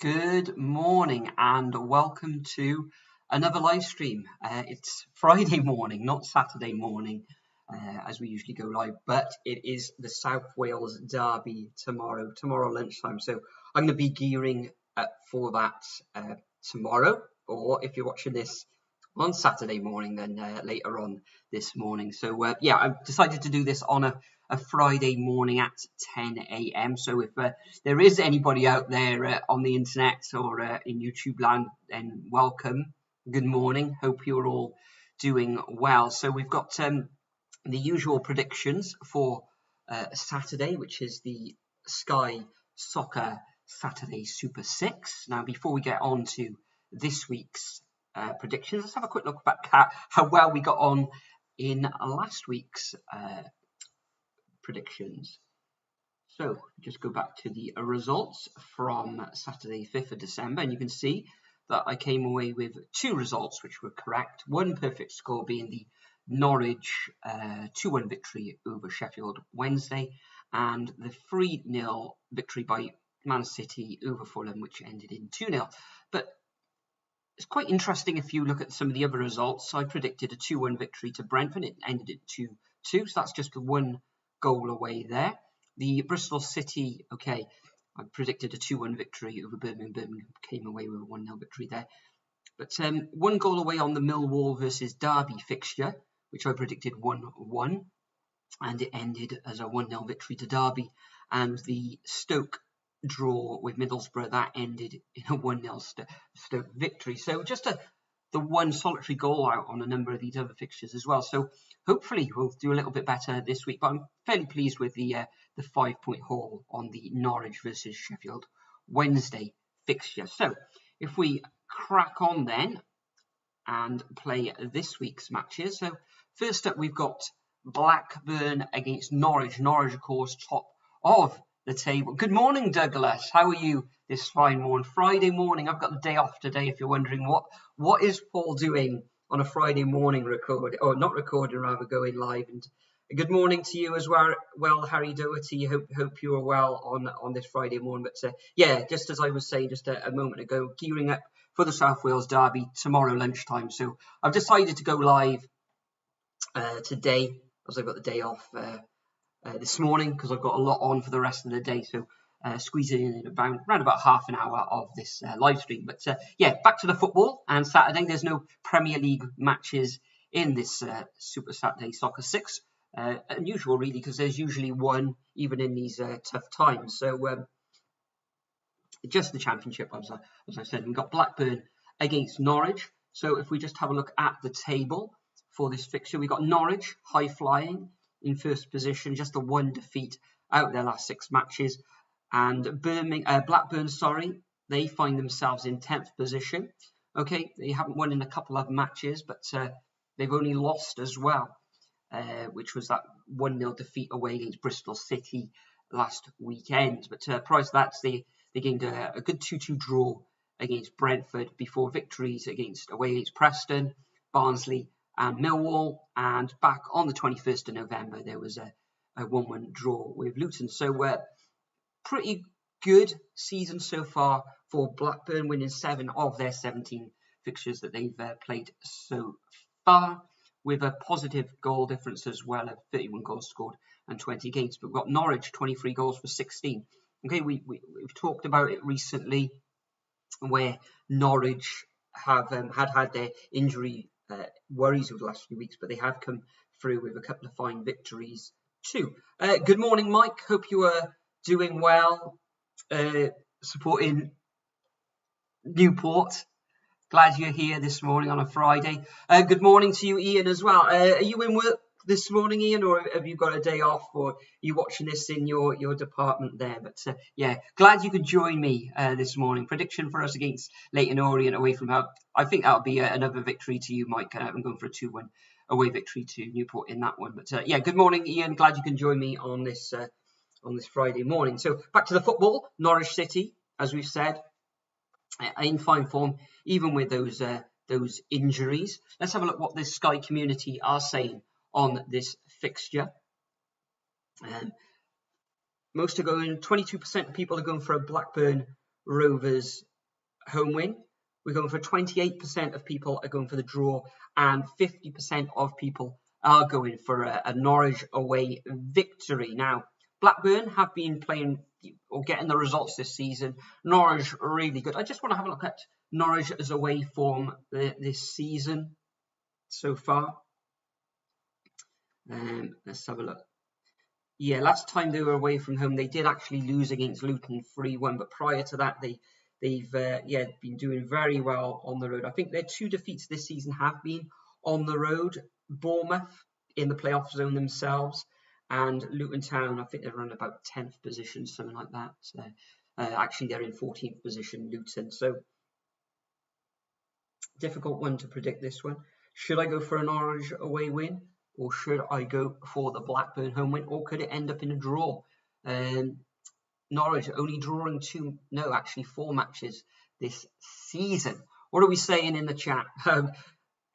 Good morning and welcome to another live stream. It's Friday morning, not Saturday morning, as we usually go live, but it is the South Wales derby tomorrow lunchtime. So I'm going to be gearing up for that tomorrow, or if you're watching this on Saturday morning, then later on this morning. So yeah, I've decided to do this on a Friday morning at 10 a.m. So if there is anybody out there on the internet or in YouTube land, then welcome. Good morning. Hope you're all doing well. So we've got the usual predictions for Saturday, which is the Sky Soccer Saturday Super 6. Now, before we get on to this week's predictions, let's have a quick look back at how well we got on in last week's predictions. So just go back to the results from Saturday 5th of December, and you can see that I came away with two results which were correct. One perfect score being the Norwich 2-1 victory over Sheffield Wednesday, and the 3-0 victory by Man City over Fulham, which ended in 2-0. But it's quite interesting if you look at some of the other results. I predicted a 2-1 victory to Brentford. It ended at 2-2, so that's just one goal away there. The Bristol City, okay, I predicted a 2-1 victory over Birmingham. Birmingham came away with a 1-0 victory there. But one goal away on the Millwall versus Derby fixture, which I predicted 1-1, and it ended as a 1-0 victory to Derby. And the Stoke draw with Middlesbrough, that ended in a 1-0 Stoke victory. So just the one solitary goal out on a number of these other fixtures as well. So hopefully we'll do a little bit better this week. But I'm fairly pleased with the 5-point haul on the Norwich versus Sheffield Wednesday fixture. So if we crack on then and play this week's matches. So first up, we've got Blackburn against Norwich. Norwich, of course, top of the table. Good morning, Douglas. How are you this fine morning? Friday morning. I've got the day off today. If you're wondering what is Paul doing on a Friday morning going live. And good morning to you as well. Well, Harry Doherty. Hope you are well on this Friday morning. But yeah, just as I was saying just a moment ago, gearing up for the South Wales derby tomorrow lunchtime. So I've decided to go live today as I've got the day off. This morning because I've got a lot on for the rest of the day, so squeezing in around about half an hour of this live stream. But yeah, back to the football. And Saturday, there's no Premier League matches in this Super Saturday Soccer 6. Unusual, really, because there's usually one even in these tough times. So just the Championship, as I said. We've got Blackburn against Norwich. So if we just have a look at the table for this fixture, we've got Norwich high flying in first position, just the one defeat out of their last 6 matches. And Blackburn, they find themselves in 10th position. Okay, they haven't won in a couple of matches, but they've only lost as well, which was that 1-0 defeat away against Bristol City last weekend. But prior to that, they gained a good 2-2 draw against Brentford before victories away against Preston, Barnsley, and Millwall, and back on the 21st of November, there was a 1-1 draw with Luton. So pretty good season so far for Blackburn, winning 7 of their 17 fixtures that they've played so far, with a positive goal difference as well of 31 goals scored and 20 against. But we've got Norwich, 23 goals for 16. Okay, we've talked about it recently, where Norwich have had their injury worries over the last few weeks, but they have come through with a couple of fine victories too. Good morning, Mike. Hope you are doing well, supporting Newport. Glad you're here this morning on a Friday. Good morning to you, Ian, as well. Are you in work this morning, Ian, or have you got a day off, or are you watching this in your department there? But yeah, glad you could join me this morning. Prediction for us against Leyton Orient away from home. I think that'll be another victory to you, Mike. I'm going for a 2-1 away victory to Newport in that one. But yeah, good morning, Ian. Glad you can join me on this Friday morning. So back to the football. Norwich City, as we've said, in fine form, even with those injuries. Let's have a look what the Sky community are saying on this fixture. Most are going, 22% of people are going for a Blackburn Rovers home win. We're going for 28% of people are going for the draw, and 50% of people are going for a Norwich away victory. Now, Blackburn have been playing or getting the results this season. Norwich really good. I just want to have a look at Norwich's away form this season so far. Let's have a look. Yeah, last time they were away from home, they did actually lose against Luton 3-1, but prior to that, they've been doing very well on the road. I think their 2 defeats this season have been on the road. Bournemouth in the playoff zone themselves, and Luton Town, I think they're around about 10th position, something like that. So, actually, they're in 14th position, Luton. So, difficult one to predict this one. Should I go for an Norwich away win, or should I go for the Blackburn home win, or could it end up in a draw? Norwich only drawing 4 matches this season. What are we saying in the chat?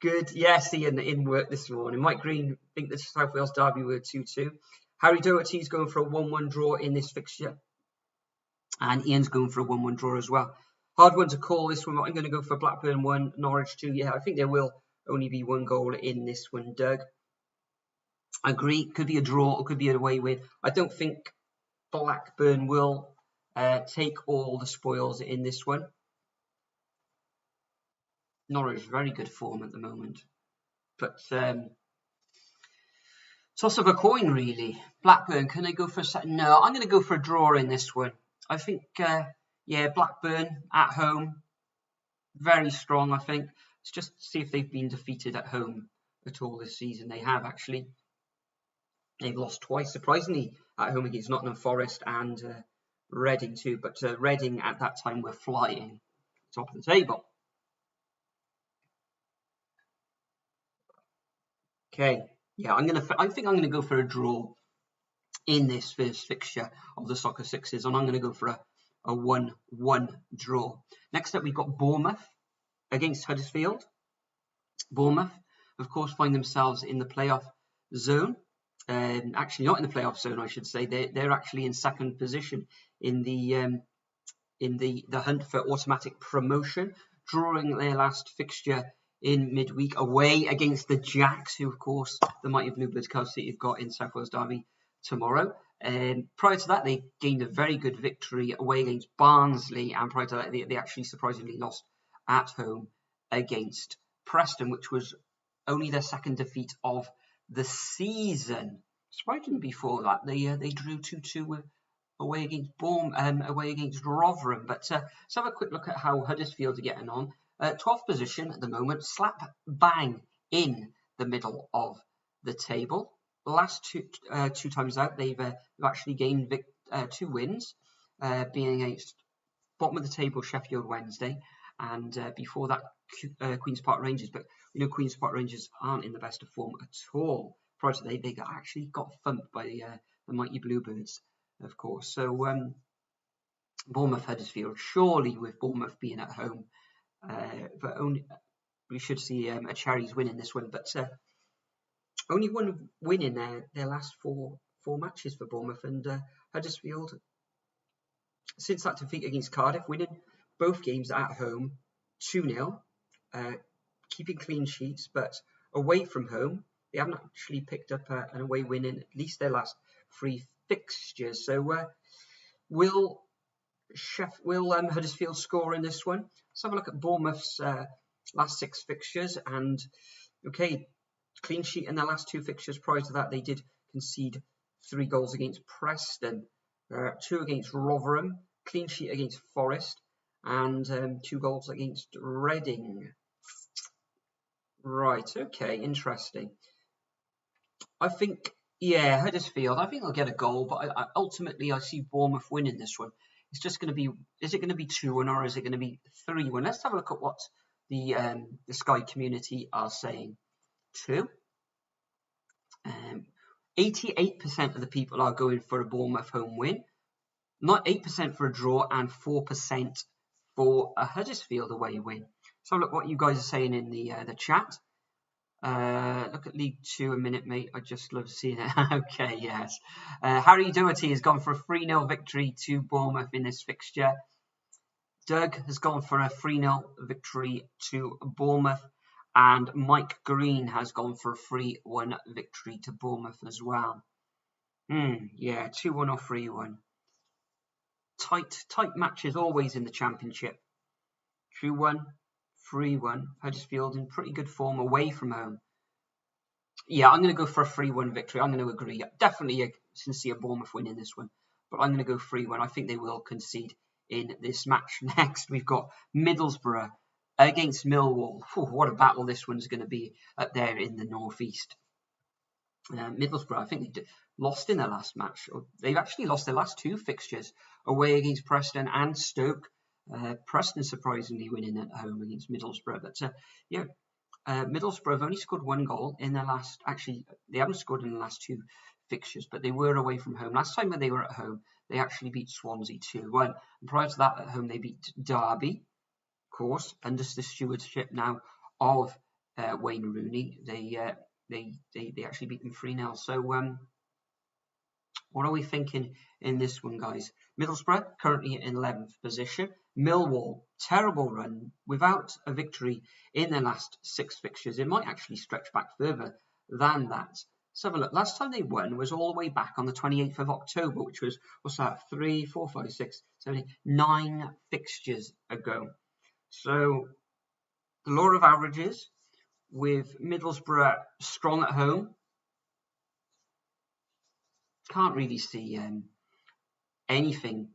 Good. Yes, Ian in work this morning. Mike Green think the South Wales derby were 2-2. Harry Doherty's going for a 1-1 draw in this fixture. And Ian's going for a 1-1 draw as well. Hard one to call this one. I'm going to go for Blackburn 1, Norwich 2. Yeah, I think there will only be 1 goal in this one, Doug. I agree. Could be a draw or could be an away win. I don't think Blackburn will take all the spoils in this one. Norwich very good form at the moment, but toss of a coin really. Blackburn, can I go for a second? No, I'm going to go for a draw in this one. I think Blackburn at home, very strong. I think let's just see if they've been defeated at home at all this season. They have actually. They've lost twice, surprisingly, at home against Nottingham Forest and Reading too. But Reading at that time were flying top of the table. Okay, yeah, I think I'm gonna go for a draw in this first fixture of the Soccer Sixes, and I'm gonna go for a 1-1 draw. Next up, we've got Bournemouth against Huddersfield. Bournemouth, of course, find themselves in the playoff zone. Actually, not in the playoff zone, I should say. They're actually in 2nd position in the hunt for automatic promotion, drawing their last fixture in midweek away against the Jacks, who, of course, the mighty Bluebirds Cove City have got in South Wales derby tomorrow. Prior to that, they gained a very good victory away against Barnsley, and prior to that, they actually surprisingly lost at home against Preston, which was only their 2nd defeat of the season. Surprisingly, before that, they drew 2-2 away against Rotherham. But let's have a quick look at how Huddersfield are getting on. 12th position at the moment, slap bang in the middle of the table. The last two times out, they've actually gained 2 wins, being against bottom of the table Sheffield Wednesday, and before that Queen's Park Rangers. But you know, Queen's Park Rangers aren't in the best of form at all. Prior to that, they actually got thumped by the mighty Bluebirds, of course. So Bournemouth Huddersfield, surely with Bournemouth being at home, but only we should see a Cherries win in this one. But only 1 win in their last four matches for Bournemouth, and Huddersfield, since that defeat against Cardiff, winning both games at home 2-0, keeping clean sheets, but away from home they haven't actually picked up an away win in at least their last 3 fixtures. So will Huddersfield score in this one? Let's have a look at Bournemouth's last 6 fixtures, and okay, clean sheet in their last 2 fixtures. Prior to that, they did concede 3 goals against Preston, 2 against Rotherham, clean sheet against Forest, and 2 goals against Reading. Right, okay, interesting. I think, yeah, Huddersfield, I think they'll get a goal, but ultimately I see Bournemouth winning this one. It's just going to be, is it going to be 2-1 or is it going to be 3-1? Let's have a look at what the Sky community are saying too. 88% of the people are going for a Bournemouth home win, not 8% for a draw, and 4% for a Huddersfield away win. So look what you guys are saying in the chat. Look at League 2 a minute, mate. I just love seeing it. Okay, yes. Harry Doherty has gone for a 3-0 victory to Bournemouth in this fixture. Doug has gone for a 3-0 victory to Bournemouth, and Mike Green has gone for a 3-1 victory to Bournemouth as well. Yeah, 2-1 or 3-1. Tight matches always in the Championship. 2-1, 3-1. Huddersfield in pretty good form away from home. Yeah, I'm going to go for a 3-1 victory. I'm going to agree. Definitely a sincere Bournemouth win in this one. But I'm going to go 3-1. I think they will concede in this match. Next, we've got Middlesbrough against Millwall. What a battle this one's going to be up there in the northeast. Middlesbrough, I think they lost in their last match. They've actually lost their last 2 fixtures away against Preston and Stoke. Preston surprisingly winning at home against Middlesbrough. But yeah, Middlesbrough have only scored 1 goal in their last. Actually, they haven't scored in the last 2 fixtures, but they were away from home. Last time when they were at home, they actually beat Swansea 2-1. And prior to that, at home, they beat Derby, of course, under the stewardship now of Wayne Rooney. They actually beat them 3-0. So what are we thinking in this one, guys? Middlesbrough currently in 11th position. Millwall, terrible run without a victory in their last 6 fixtures. It might actually stretch back further than that. Let's have a look. Last time they won was all the way back on the 28th of October, which was, what's that, 3, 4, 5, 6, 7, 8, 9 fixtures ago. So the law of averages with Middlesbrough strong at home. Can't really see anything.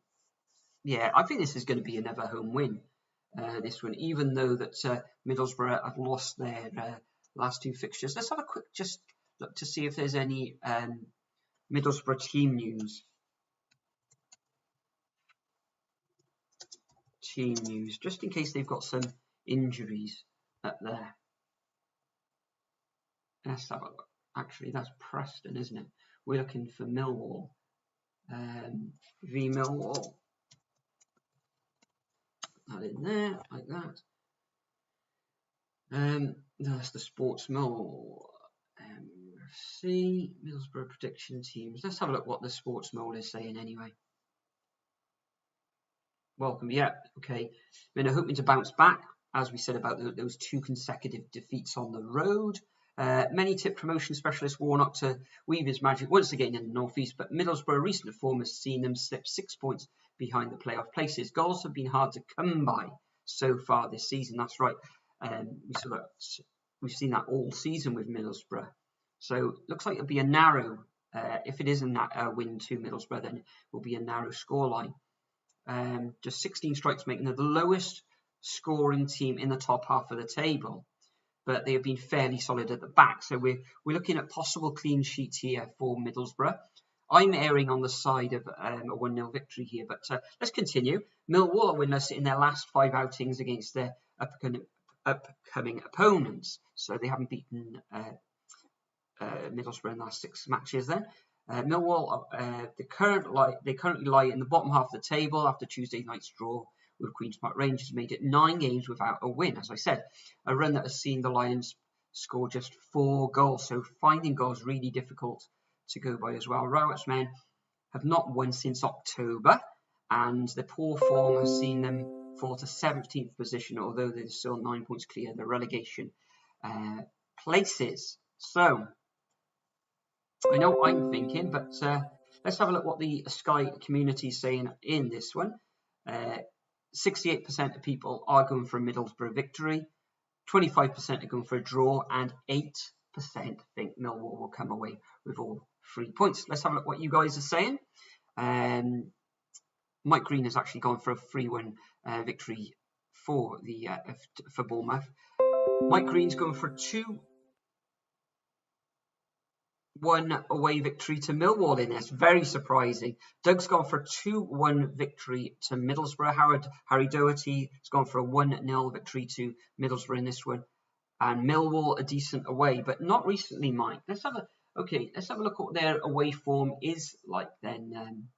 Yeah, I think this is going to be another home win, this one, even though that Middlesbrough have lost their last 2 fixtures. Let's have a quick just look to see if there's any Middlesbrough team news. Just in case they've got some injuries up there. Let's have a look. Actually, that's Preston, isn't it? We're looking for Millwall. Millwall. That in there, like that. That's the Sports Mole. See, Middlesbrough prediction teams. Let's have a look what the Sports Mole is saying anyway. Welcome, yeah, okay. We're hoping to bounce back, as we said about those 2 consecutive defeats on the road. Many tip promotion specialists Warnock to weave his magic once again in the northeast, but Middlesbrough recent form has seen them slip 6 points behind the playoff places. Goals have been hard to come by so far this season. That's right. We've seen that all season with Middlesbrough. So looks like it'll be a narrow. If it isn't a win to Middlesbrough, then it will be a narrow scoreline. Just 16 strikes, making them the lowest scoring team in the top half of the table. But they have been fairly solid at the back. So we're looking at possible clean sheets here for Middlesbrough. I'm erring on the side of a 1-0 victory here, but let's continue. Millwall are winners in their last 5 outings against their upcoming opponents. So they haven't beaten Middlesbrough in the last 6 matches then. Millwall, they currently lie in the bottom half of the table after Tuesday night's draw with Queen's Park Rangers. Made it 9 games without a win. As I said, a run that has seen the Lions score just 4 goals. So finding goals really difficult to go by as well. Rowett's men have not won since October, and the poor form has seen them fall to 17th position, although they're still 9 points clear of the relegation places. So I know what I'm thinking, but let's have a look what the Sky community is saying in this one. 68% of people are going for a Middlesbrough victory, 25% are going for a draw, and 8% think Millwall will come away with all 3 points. Let's have a look what you guys are saying. Mike Green has actually gone for a 3-1 victory for Bournemouth. Mike Green's going for a 2-1 away victory to Millwall in this. Very surprising. Doug's gone for a 2-1 victory to Middlesbrough. Harry Doherty has gone for a 1-0 victory to Middlesbrough in this one. And Millwall a decent away, but not recently, Mike. Let's have a look what their away form is like then,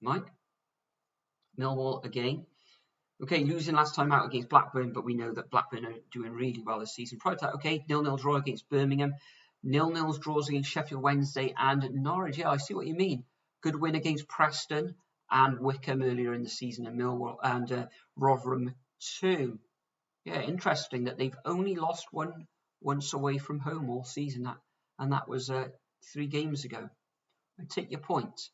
Mike. Millwall again. Okay, losing last time out against Blackburn, but we know that Blackburn are doing really well this season. Prior to that, okay, 0-0 draw against Birmingham. 0-0 draws against Sheffield Wednesday and Norwich. Yeah, I see what you mean. Good win against Preston and Wickham earlier in the season, and Millwall and Rotherham too. Yeah, interesting that they've only lost once away from home all season, and that was 3 games ago. I take your point.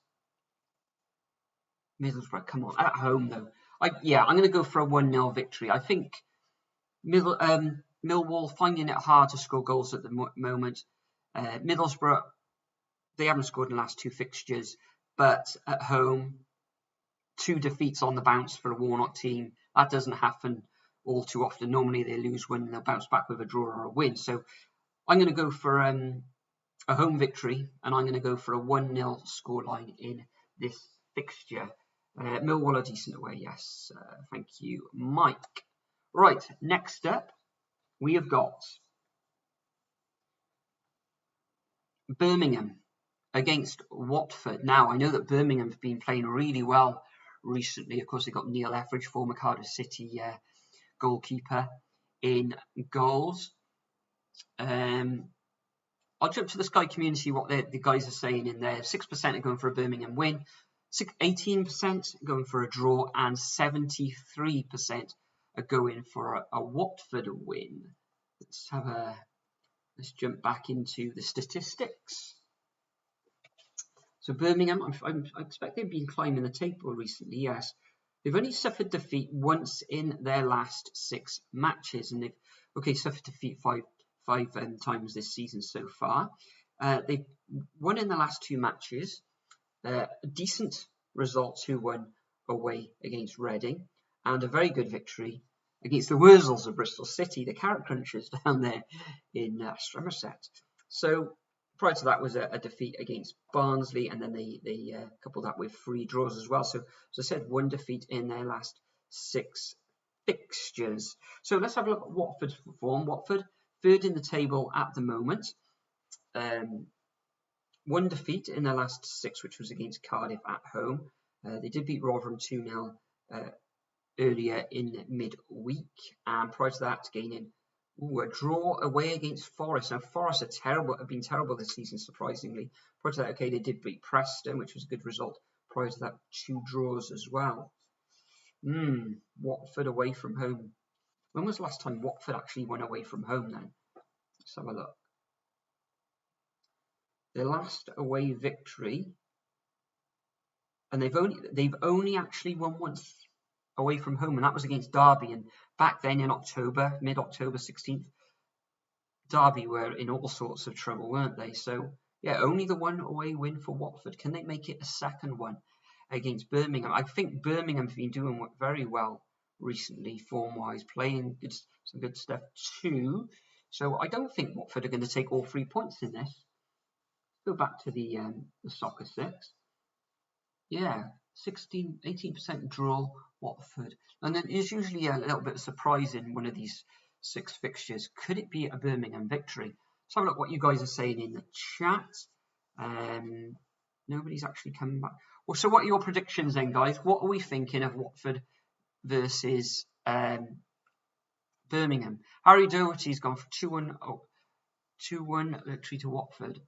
Middlesbrough, come on, at home though. I'm going to go for a 1-0 victory. I think Millwall finding it hard to score goals at the moment. Middlesbrough, they haven't scored in the last 2 fixtures, but at home, 2 defeats on the bounce for a Warnock team. That doesn't happen all too often. Normally they lose when they'll bounce back with a draw or a win. So I'm going to go for a home victory, and I'm going to go for a 1-0 scoreline in this fixture. Millwall are decent away, yes. Thank you, Mike. Right, next up, we have got Birmingham against Watford. Now, I know that Birmingham have been playing really well recently. Of course, they got Neil Etheridge, former Cardiff City goalkeeper, in goals. I'll jump to the Sky community, what the guys are saying in there. 6% are going for a Birmingham win, 18% going for a draw, and 73% are going for a Watford win. Let's jump back into the statistics. So Birmingham, I expect they've been climbing the table recently, yes. They've only suffered defeat once in their last 6 matches, and they've suffered defeat five times this season so far. They've won in the last 2 matches. Decent results, 2-1 away against Reading, and a very good victory against the Wurzels of Bristol City, the Carrot Crunchers down there in Somerset. So prior to that was a defeat against Barnsley, and then they coupled that with 3 draws as well. So as I said, 1 defeat in their last 6 fixtures. So let's have a look at Watford's form. Watford, 3rd in the table at the moment. 1 defeat in their last 6, which was against Cardiff at home. They did beat Rotherham 2-0 earlier in midweek, and prior to that, gaining a draw away against Forest. Now, Forest have been terrible this season, surprisingly. Prior to that, they did beat Preston, which was a good result. Prior to that, 2 draws as well. Watford away from home. When was the last time Watford actually went away from home then? Let's have a look. Their last away victory, and they've only actually won once away from home, and that was against Derby. And back then in October, mid-October 16th, Derby were in all sorts of trouble, weren't they? So yeah, only the 1 away win for Watford. Can they make it a second one against Birmingham? I think Birmingham have been doing very well recently, form-wise, playing some good stuff too. So I don't think Watford are going to take all 3 points in this. Go back to the Soccer 6. Yeah, 18% draw, Watford. And then there's usually a little bit of surprise in one of these 6 fixtures. Could it be a Birmingham victory? Let's have a look what you guys are saying in the chat. Nobody's actually coming back. Well, so what are your predictions then, guys? What are we thinking of Watford versus Birmingham? Harry Doherty's gone for 2-1 victory to Watford.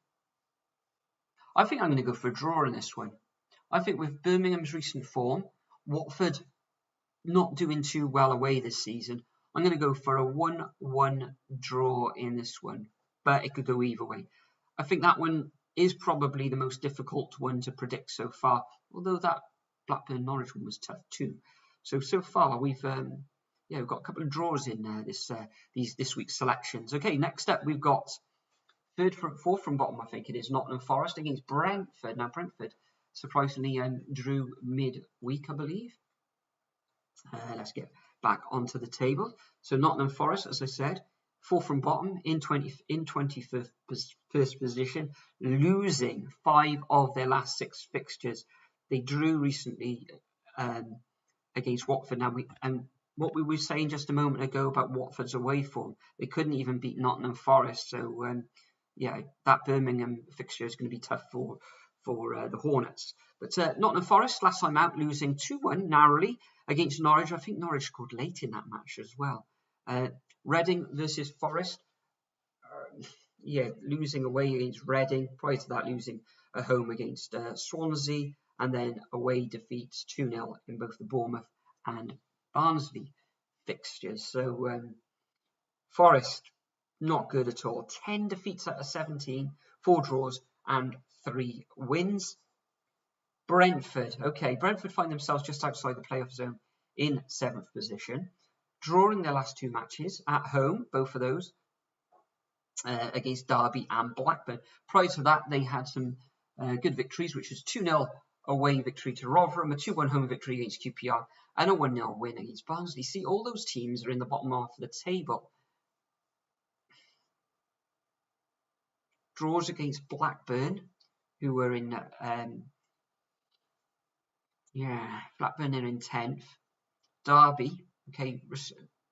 I think I'm going to go for a draw in this one. I think with Birmingham's recent form, Watford not doing too well away this season, I'm going to go for a 1-1 draw in this one. But it could go either way. I think that one is probably the most difficult one to predict so far, although that Blackburn Norwich one was tough too. So far we've got a couple of draws in this week's selections. Okay, next up we've got 4th from bottom, I think it is, Nottingham Forest against Brentford. Now, Brentford surprisingly drew mid-week, I believe. Let's get back onto the table. So Nottingham Forest, as I said, 4th from bottom in 21st position, losing 5 of their last 6 fixtures. They drew recently against Watford. Now, what we were saying just a moment ago about Watford's away form, they couldn't even beat Nottingham Forest. So that Birmingham fixture is going to be tough for the Hornets. But Nottingham Forest, last time out, losing 2-1 narrowly against Norwich. I think Norwich scored late in that match as well. Reading versus Forest, losing away against Reading. Prior to that, losing at home against Swansea. and then away defeats 2-0 in both the Bournemouth and Barnsley fixtures. So Forest, not good at all. 10 defeats out of 17, 4 draws and 3 wins. Brentford, okay, Brentford find themselves just outside the playoff zone in 7th position, drawing their last 2 matches at home, both of those, against Derby and Blackburn. Prior to that, they had some good victories, which was 2-0 away victory to Rotherham, a 2-1 home victory against QPR, and a 1-0 win against Barnsley. See, all those teams are in the bottom half of the table. Draws against Blackburn, who were in Blackburn are in 10th. Derby, okay,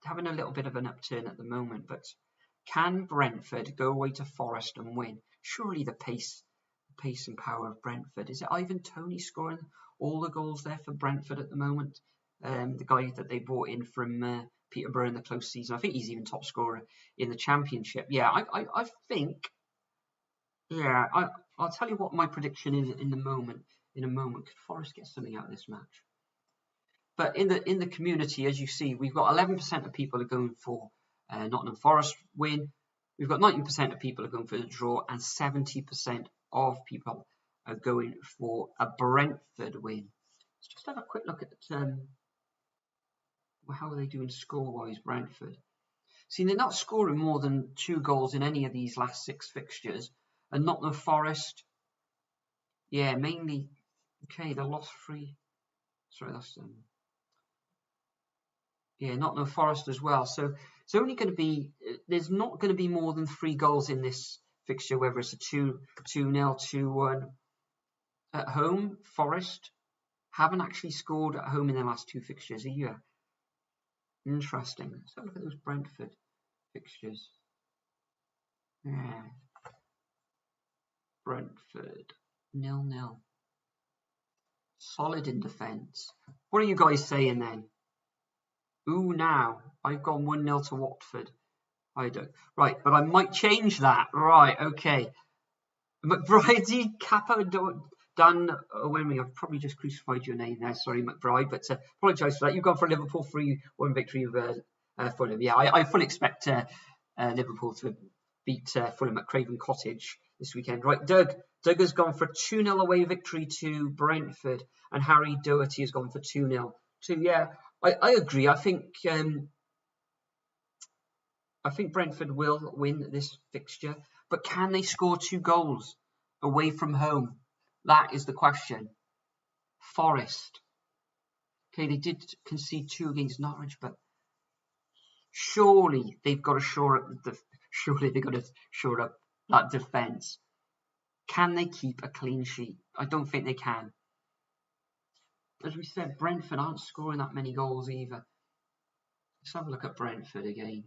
having a little bit of an upturn at the moment, but can Brentford go away to Forest and win? Surely the pace and power of Brentford. Is it Ivan Toney scoring all the goals there for Brentford at the moment? The guy that they brought in from Peterborough in the close season. I think he's even top scorer in the Championship. Yeah, I think. Yeah, I'll tell you what my prediction is in a moment. Could Forest get something out of this match? But in the community, as you see, we've got 11% of people are going for Nottingham Forest win. We've got 19% of people are going for the draw, and 70% of people are going for a Brentford win. Let's just have a quick look at how are they doing score-wise, Brentford. See, they're not scoring more than 2 goals in any of these last 6 fixtures. And Nottingham Forest, yeah, mainly, okay, they lost 3. Sorry, that's Nottingham Forest as well. So it's only going to be, there's not going to be more than 3 goals in this fixture, whether it's a 2-0, 2-1. At home, Forest haven't actually scored at home in their last 2 fixtures either. Interesting. Let's have a look at those Brentford fixtures. Yeah. Brentford, 0-0. Solid in defence. What are you guys saying then? Ooh, now. I've gone 1-0 to Watford. I don't. Right, but I might change that. Right, okay. McBride, Kappa, Dan Owenry. I've probably just crucified your name there. Sorry, McBride, but apologise for that. You've gone for Liverpool 3-1 victory over Fulham. Yeah, I fully expect Liverpool to beat Fulham at Craven Cottage this weekend. Right, Doug has gone for 2-0 away victory to Brentford, and Harry Doherty has gone for 2-0. So yeah, I agree. I think Brentford will win this fixture, but can they score 2 goals away from home? That is the question. Forest. Okay, they did concede 2 against Norwich, but surely they've got to shore up that defence. Can they keep a clean sheet? I don't think they can. As we said, Brentford aren't scoring that many goals either. Let's have a look at Brentford again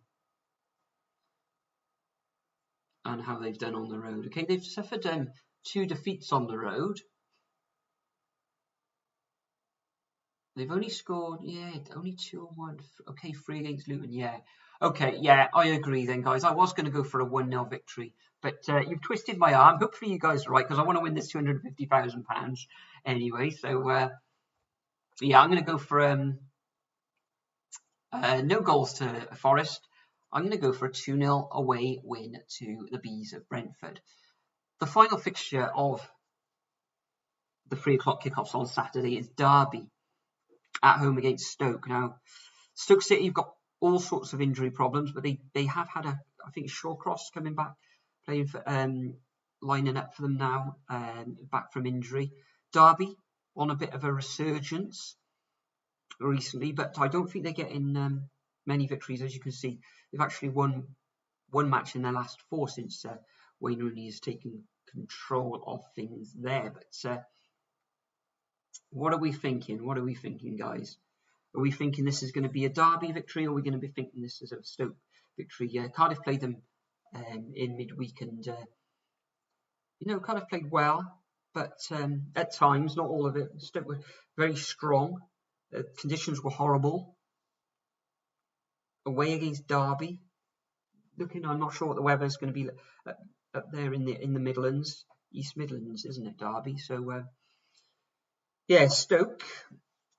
and how they've done on the road. Okay, they've suffered 2 defeats on the road. They've only scored, only 2-1. Okay, 3 against Luton, yeah. Okay, yeah, I agree then, guys. I was going to go for a 1-0 victory, but you've twisted my arm. Hopefully you guys are right, because I want to win this £250,000 anyway. So, yeah, I'm going to go for no goals to Forest. I'm going to go for a 2-0 away win to the Bees of Brentford. The final fixture of the 3 o'clock kickoffs on Saturday is Derby at home against Stoke. Now, Stoke City have got all sorts of injury problems, but they have had I think Shawcross coming back, playing for lining up for them now, back from injury. Derby on a bit of a resurgence recently, but I don't think they're getting many victories. As you can see, they've actually won 1 match in their last 4 since Wayne Rooney has taken control of things there. But what are we thinking? What are we thinking, guys? Are we thinking this is going to be a Derby victory, or are we going to be thinking this is a Stoke victory? Cardiff played them in midweek, and Cardiff played well, but at times, not all of it. Stoke were very strong. The conditions were horrible. Away against Derby, I'm not sure what the weather's going to be up there in the Midlands, East Midlands, isn't it, Derby? So Yeah, Stoke.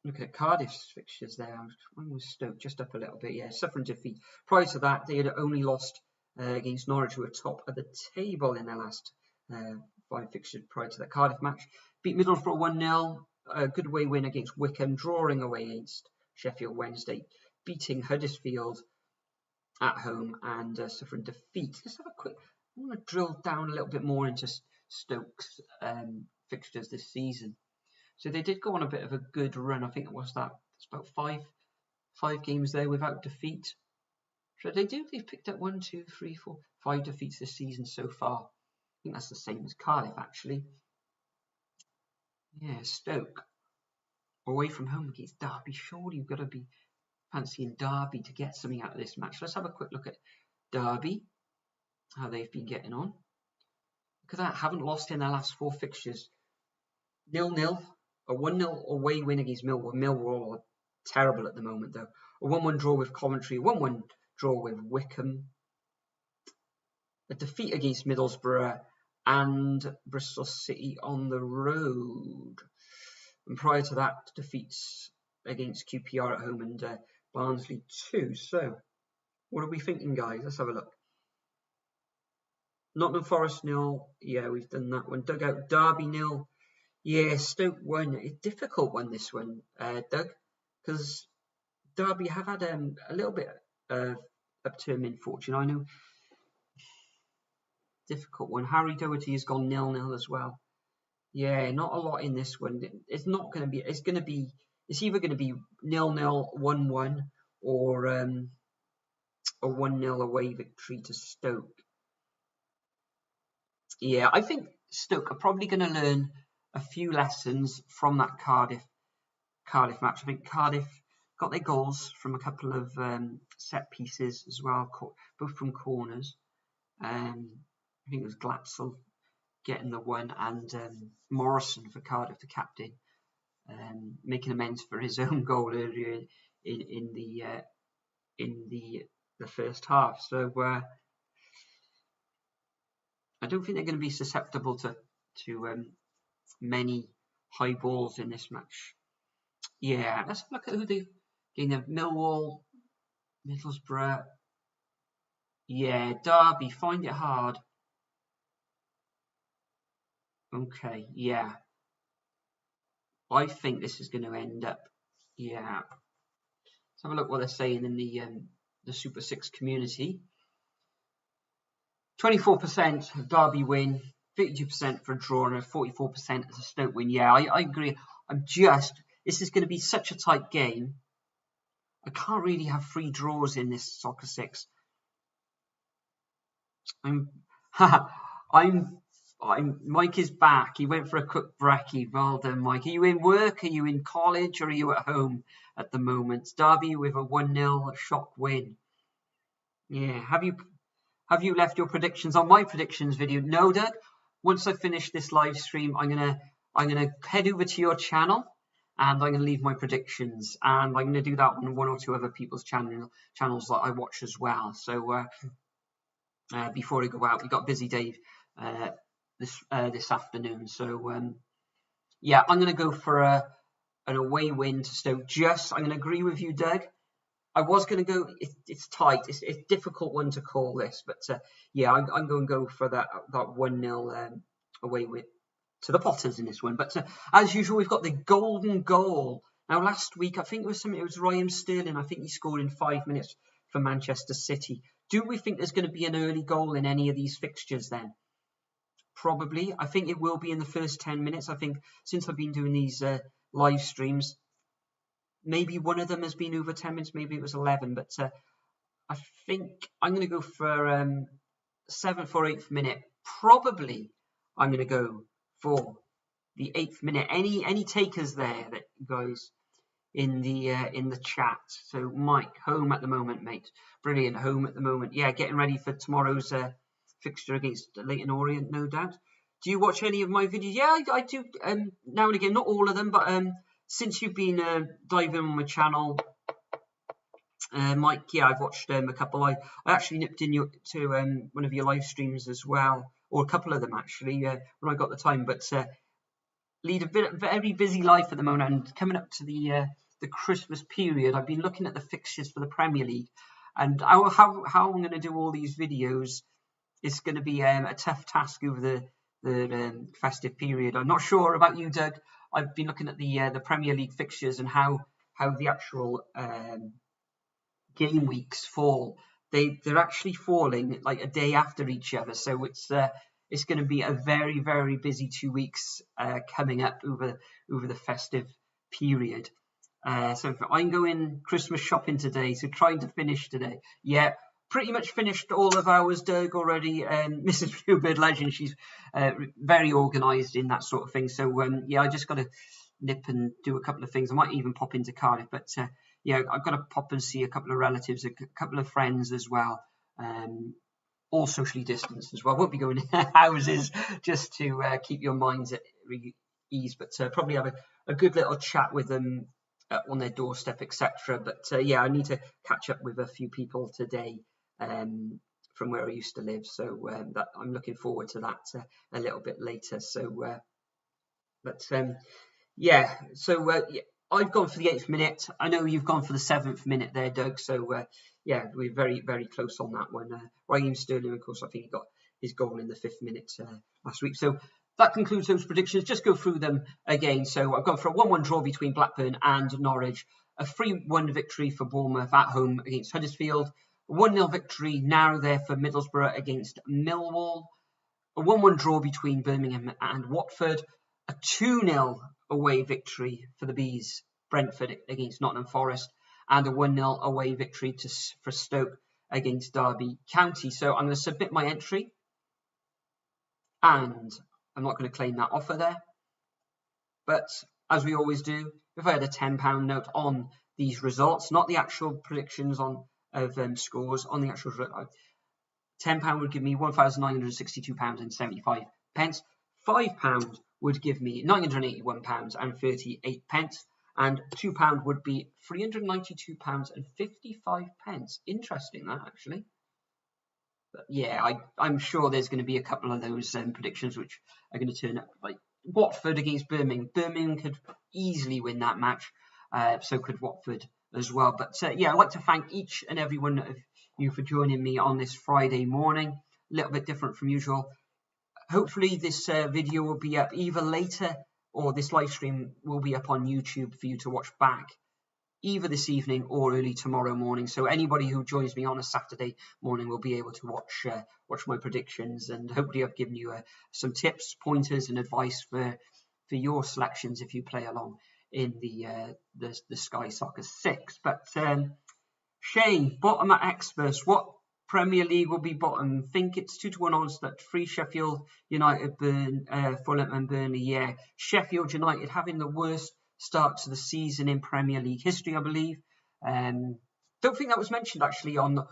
Look at Cardiff's fixtures there. When was Stoke? Just up a little bit. Yeah, suffering defeat. Prior to that, they had only lost against Norwich, who were top of the table in their last 5 fixtures prior to that Cardiff match. Beat Middlesbrough 1-0. A good away win against Wickham. Drawing away against Sheffield Wednesday. Beating Huddersfield at home and suffering defeat. Let's have a quick. I want to drill down a little bit more into Stoke's fixtures this season. So they did go on a bit of a good run. I think it was that. It's about five games there without defeat. So they've picked up 1, 2, 3, 4, 5 defeats this season so far. I think that's the same as Cardiff actually. Yeah, Stoke away from home against Derby. Surely you've got to be fancying Derby to get something out of this match. Let's have a quick look at Derby, how they've been getting on. Look at that, haven't lost in their last 4 fixtures. 0-0, a 1-0 away win against Millwall. Millwall are terrible at the moment though. A 1-1 draw with Coventry, 1-1 draw with Wickham. A defeat against Middlesbrough and Bristol City on the road. And prior to that, defeats against QPR at home and Barnsley too. So, what are we thinking, guys? Let's have a look. Nottingham Forest 0. Yeah, we've done that one. Dugout Derby 0. Yeah, Stoke 1. A difficult one, this one, Doug, because Derby have had a little bit of upturn in fortune. I know. Difficult one. Harry Doherty has gone 0-0 as well. Yeah, not a lot in this one. It's not going to be. It's going to be. It's either going to be 0-0, 1-1, or a 1-0 away victory to Stoke. Yeah, I think Stoke are probably going to learn a few lessons from that Cardiff match. I think Cardiff got their goals from a couple of set pieces as well, both from corners. I think it was Glatzel getting the one, and Morrison for Cardiff, the captain, making amends for his own goal earlier in the first half. So I don't think they're going to be susceptible to many high balls in this match. Yeah, let's look at who they've gained. Millwall, Middlesbrough. Yeah, Derby, find it hard. Okay, yeah. I think this is going to end up, yeah. Let's have a look what they're saying in the Super 6 community. 24% Derby win, 52% for a draw, and 44% as a Stoke win. Yeah, I agree. This is going to be such a tight game. I can't really have 3 draws in this Soccer 6. Mike is back. He went for a quick brekkie. Well done, Mike. Are you in work? Are you in college? Or are you at home at the moment? Derby with a 1-0 shock win. Yeah. Have you left your predictions on my predictions video? No, Doug. Once I finish this live stream, I'm gonna head over to your channel and I'm gonna leave my predictions. And I'm gonna do that on 1 or 2 other people's channels that I watch as well. So before I go out, we got busy day this afternoon. So yeah, I'm going to go for an away win to Stoke. I'm going to agree with you, Doug. I was going to go. It's tight. It's a difficult one to call this, but yeah, I'm going to go for that 1-0 away win to the Potters in this one. But as usual, we've got the golden goal. Now, last week I think it was Raheem Sterling. I think he scored in 5 minutes for Manchester City. Do we think there's going to be an early goal in any of these fixtures then? Probably. I think it will be in the first 10 minutes. I think since I've been doing these live streams, maybe one of them has been over 10 minutes. Maybe it was 11. But I think I'm going to go for 7th or 8th minute. Probably I'm going to go for the 8th minute. Any takers there, that guys? In the chat. So Mike, home at the moment, mate. Brilliant, home at the moment. Yeah, getting ready for tomorrow's fixture against Leyton Orient, no doubt. Do you watch any of my videos? Yeah, I do now and again. Not all of them, but since you've been diving on my channel, Mike, yeah, I've watched a couple. I actually nipped in to one of your live streams as well, or a couple of them actually, when I got the time. But lead a very busy life at the moment, and coming up to the Christmas period, I've been looking at the fixtures for the Premier League, and how I'm going to do all these videos is going to be a tough task over the festive period. I'm not sure about you, Doug. I've been looking at the Premier League fixtures and how the actual game weeks fall. They're actually falling like a day after each other, so it's going to be a very, very busy 2 weeks coming up over the festive period. So I'm going Christmas shopping today, so trying to finish today. Yeah, pretty much finished all of ours, Doug, already. Mrs. Bluebird Legend, she's very organised in that sort of thing. So yeah, I just got to nip and do a couple of things. I might even pop into Cardiff, but yeah, I've got to pop and see a couple of relatives, a couple of friends as well. All socially distanced as well. Won't be going in their houses just to keep your minds at ease, but probably have a good little chat with them on their doorstep, etc. But yeah, I need to catch up with a few people today from where I used to live, so that I'm looking forward to that a little bit later. So, yeah, so yeah, I've gone for the 8th minute. I know you've gone for the 7th minute there, Doug. So yeah, we're very, very close on that one. Raheem Sterling, of course, I think he got his goal in the 5th minute last week. So that concludes those predictions. Just go through them again. So I've gone for a 1-1 draw between Blackburn and Norwich, a 3-1 victory for Bournemouth at home against Huddersfield, a 1-0 victory now there for Middlesbrough against Millwall, a 1-1 draw between Birmingham and Watford, a 2-0 away victory for the Bees, Brentford against Nottingham Forest, and a 1-0 away victory for Stoke against Derby County. So I'm going to submit my entry, and I'm not going to claim that offer there. But as we always do, if I had a £10 note on these results, not the actual predictions of scores, on the actual £10 would give me £1,962.75. £5 would give me £981.38, and £2 would be £392.55. Interesting, that actually. But yeah, I'm sure there's going to be a couple of those predictions which are going to turn up. Like Watford against Birmingham. Birmingham could easily win that match. So could Watford as well. But yeah, I'd like to thank each and every one of you for joining me on this Friday morning. A little bit different from usual. Hopefully this video will be up either later, or this live stream will be up on YouTube for you to watch back either this evening or early tomorrow morning. So anybody who joins me on a Saturday morning will be able to watch my predictions, and hopefully I've given you some tips, pointers and advice for your selections if you play along in the Sky Soccer 6. But Shane, bottom at experts, what Premier League will be bottom? Think it's 2-1 odds that 3 Sheffield United, Fulham and Burnley. Yeah, Sheffield United having the worst start to the season in Premier League history, I believe. Don't think that was mentioned actually on the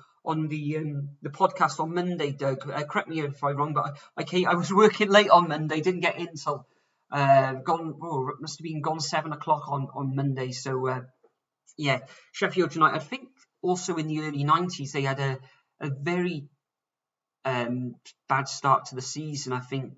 podcast on Monday, Doug. Correct me if I'm wrong, but I was working late on Monday, didn't get in till must have been gone 7 o'clock on Monday. So yeah, Sheffield United, I think also in the early 90s they had a very bad start to the season. I think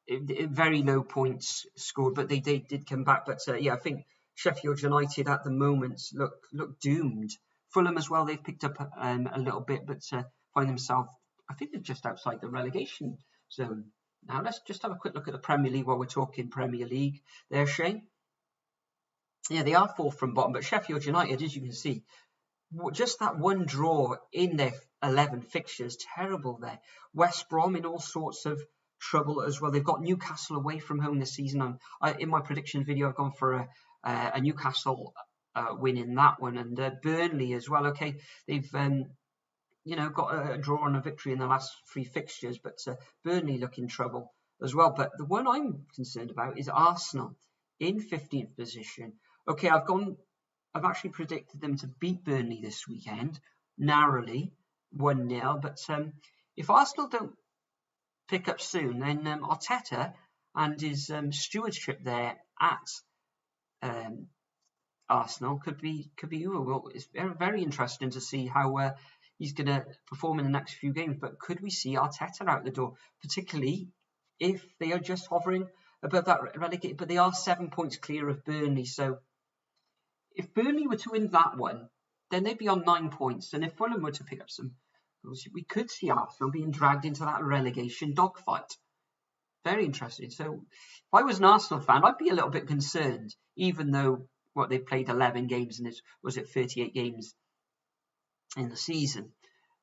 very low points scored, but they did come back. But yeah, I think Sheffield United at the moment look doomed. Fulham as well, they've picked up a little bit, but find themselves, I think they're just outside the relegation zone. Now let's just have a quick look at the Premier League while we're talking Premier League there, Shane. Yeah, they are 4th from bottom, but Sheffield United, as you can see, just that one draw in their 11 fixtures, terrible there. West Brom in all sorts of trouble as well. They've got Newcastle away from home this season. In my prediction video, I've gone for a Newcastle win in that one, and Burnley as well. Okay, they've got a draw and a victory in the last 3 fixtures, but Burnley look in trouble as well. But the one I'm concerned about is Arsenal in 15th position. Okay, I've actually predicted them to beat Burnley this weekend, narrowly, 1-0. But if Arsenal don't pick up soon, then Arteta and his stewardship there at Arsenal could be over. Well, it's very, very interesting to see how he's going to perform in the next few games. But could we see Arteta out the door, particularly if they are just hovering above that relegated, but they are 7 points clear of Burnley. So if Burnley were to win that one, then they'd be on 9 points. And if Fulham were to pick up some, we could see Arsenal being dragged into that relegation dogfight. Very interesting. So if I was an Arsenal fan, I'd be a little bit concerned, even though they've played 11 games and was it 38 games in the season.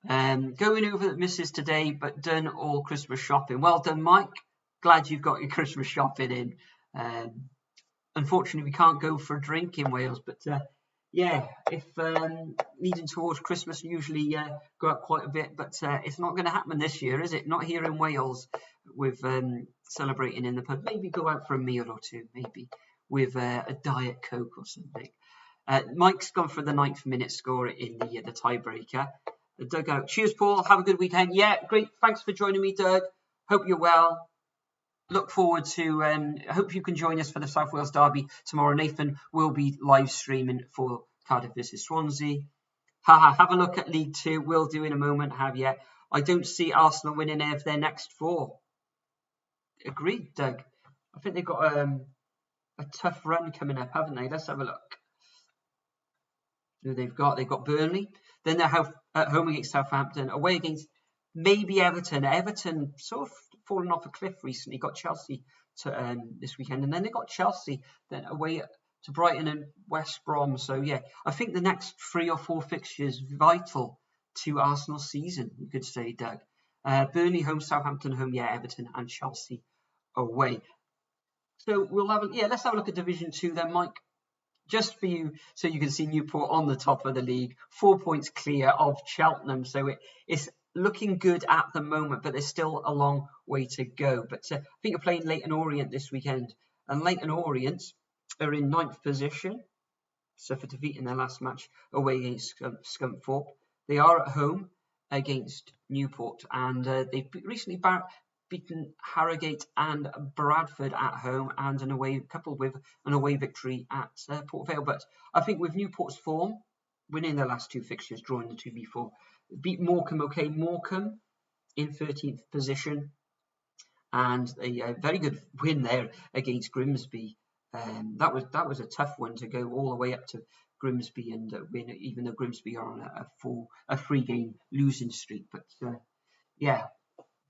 Going over the misses today, but done all Christmas shopping. Well done, Mike. Glad you've got your Christmas shopping in. Unfortunately, we can't go for a drink in Wales, but yeah, if leading towards Christmas, usually go out quite a bit, but it's not going to happen this year, is it? Not here in Wales with celebrating in the pub. Maybe go out for a meal or two, maybe with a Diet Coke or something. Mike's gone for the 9th minute score in the tiebreaker. Doug out. Cheers, Paul. Have a good weekend. Yeah, great. Thanks for joining me, Doug. Hope you're well. Look forward to, I hope you can join us for the South Wales Derby tomorrow. Nathan will be live streaming for Cardiff versus Swansea. Have a look at League Two. We'll do in a moment. I don't see Arsenal winning any of their next 4. Agreed, Doug. I think they've got a tough run coming up, haven't they? Let's have a look. Who they've got Burnley. Then they're at home against Southampton. Away against maybe Everton. Everton sort of fallen off a cliff recently. Got Chelsea to this weekend, and then they got Chelsea then away to Brighton and West Brom. So yeah, I think the next 3 or 4 fixtures vital to Arsenal's season, you could say, Doug. Burnley home, Southampton home, Everton and Chelsea away. So let's have a look at Division 2 then, Mike. Just for you, so you can see Newport on the top of the league, 4 points clear of Cheltenham. So it's looking good at the moment, but there's still a long way to go. But I think you're playing Leyton Orient this weekend. And Leyton Orient are in 9th position, suffered defeat in their last match away against Scunthorpe. They are at home against Newport, and they've recently beaten Harrogate and Bradford at home, and coupled with an away victory at Port Vale. But I think with Newport's form, winning their last 2 fixtures, drawing the 2 before, beat Morecambe. Okay, Morecambe in 13th position, and a very good win there against Grimsby. That was a tough one to go all the way up to Grimsby and win, even though Grimsby are on a 3-game losing streak. But yeah.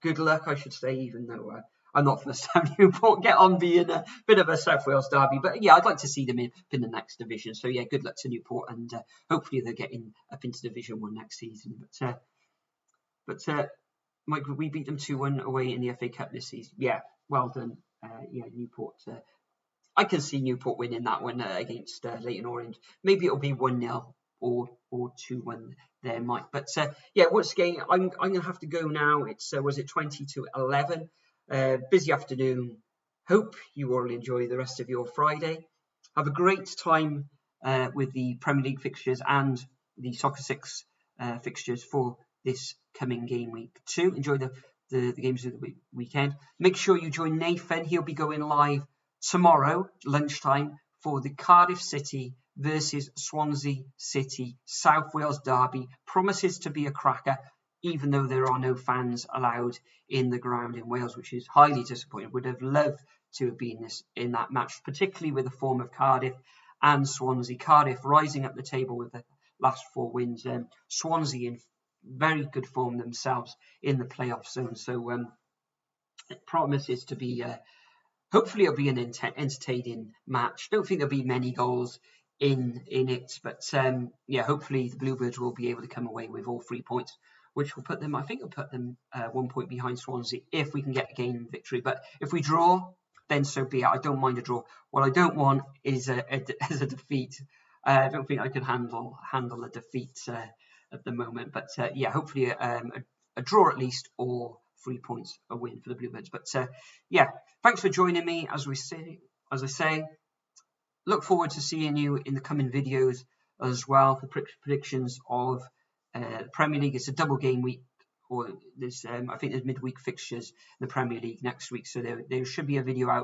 Good luck, I should say, even though I'm not for the time Newport get on being a bit of a South Wales derby. But yeah, I'd like to see them in the next division. So yeah, good luck to Newport, and hopefully they're getting up into Division 1 next season. But Mike, we beat them 2-1 away in the FA Cup this season. Yeah, well done. Newport. I can see Newport winning that one against Leyton Orient. Maybe it'll be 1-0 or 2-1 there, Mike. But once again, I'm going to have to go now. It's was it 20 to 11? Busy afternoon. Hope you all enjoy the rest of your Friday. Have a great time with the Premier League fixtures and the Soccer 6 fixtures for this coming game week 2. Enjoy the games of the weekend. Make sure you join Nathan. He'll be going live tomorrow lunchtime for the Cardiff City versus Swansea City South Wales derby. Promises to be a cracker, even though there are no fans allowed in the ground in Wales, which is highly disappointing. Would have loved to have been in that match, particularly with the form of Cardiff and Swansea. Cardiff rising up the table with the last 4 wins. Swansea in very good form themselves in the playoff zone. So it promises to be, hopefully it'll be an entertaining match. Don't think there'll be many goals in it, but hopefully the Bluebirds will be able to come away with all 3 points, which will put them, 1 point behind Swansea if we can get a game victory. But if we draw, then so be it. I don't mind a draw. What I don't want is a defeat. I don't think I can handle a defeat at the moment. But hopefully a draw at least, or 3 points, a win for the Bluebirds. But thanks for joining me. As I say, look forward to seeing you in the coming videos as well for predictions of the Premier League. It's a double game week, or there's I think there's midweek fixtures in the Premier League next week, so there should be a video out